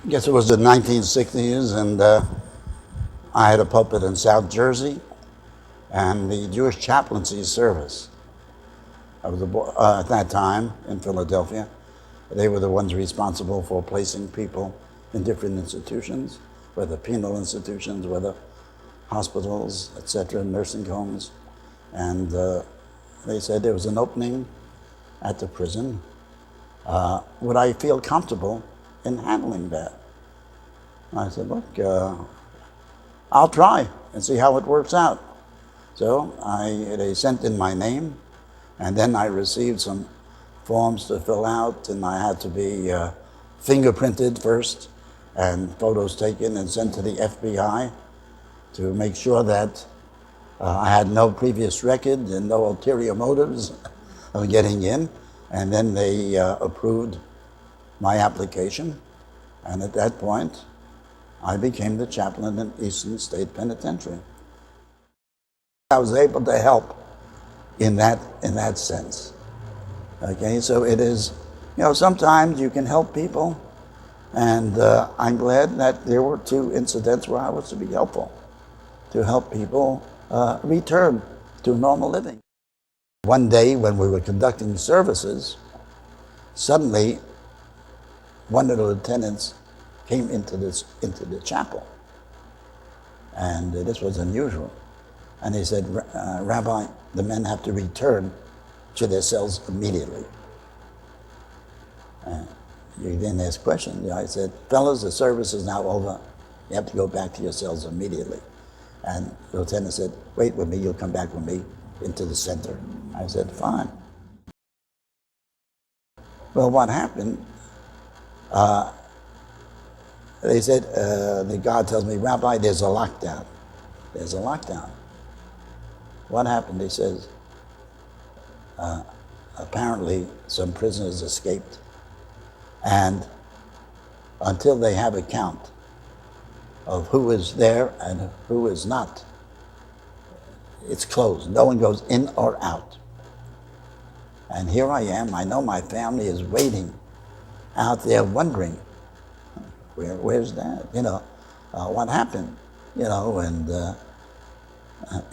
I guess it was the 1960s, and I had a pulpit in South Jersey, and the Jewish Chaplaincy Service. I was at that time in Philadelphia. They were the ones responsible for placing people in different institutions, whether penal institutions, whether hospitals, etc., nursing homes. And they said there was an opening at the prison. Would I feel comfortable in handling that? I said, look, I'll try and see how it works out. So they sent in my name, and then I received some forms to fill out, and I had to be fingerprinted first and photos taken and sent to the FBI to make sure that I had no previous record and no ulterior motives of getting in. And then they approved my application, and at that point I became the chaplain in Eastern State Penitentiary. I was able to help in that sense. Okay, so it is, sometimes you can help people, and I'm glad that there were 2 incidents where I was to be helpful, to help people return to normal living. One day when we were conducting services, suddenly one of the lieutenants came into the chapel, and this was unusual. And he said, Rabbi, the men have to return to their cells immediately. And you didn't ask questions. I said, fellas, the service is now over. You have to go back to your cells immediately. And the lieutenant said, wait with me, you'll come back with me into the center. I said, fine. Well, what happened, they said, the guard tells me, Rabbi, there's a lockdown. There's a lockdown. What happened? He says, apparently some prisoners escaped, and until they have a count of who is there and who is not, it's closed. No one goes in or out. And here I am. I know my family is waiting out there wondering, where's Dad? What happened?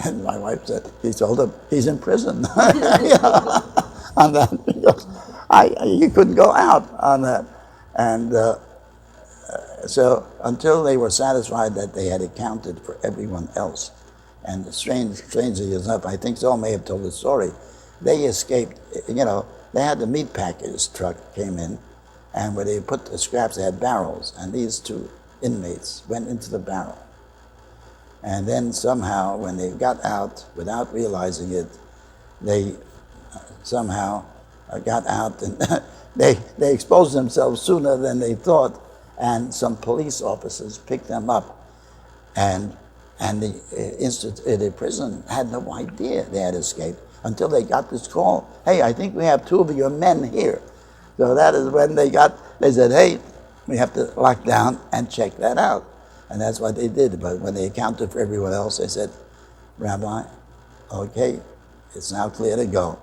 And my wife said, he told him, he's in prison. On that. You couldn't go out on that. And so until they were satisfied that they had accounted for everyone else, and strangely enough, I think Zoe may have told the story, they escaped. They had the meat packers truck came in, and where they put the scraps, they had barrels, and these 2 inmates went into the barrel. And then somehow, when they got out, without realizing it, they somehow got out, and they exposed themselves sooner than they thought, and some police officers picked them up, and the prison had no idea they had escaped until they got this call, hey, I think we have 2 of your men here. So that is when they said, hey, we have to lock down and check that out. And that's what they did. But when they accounted for everyone else, they said, Rabbi, okay, it's now clear to go.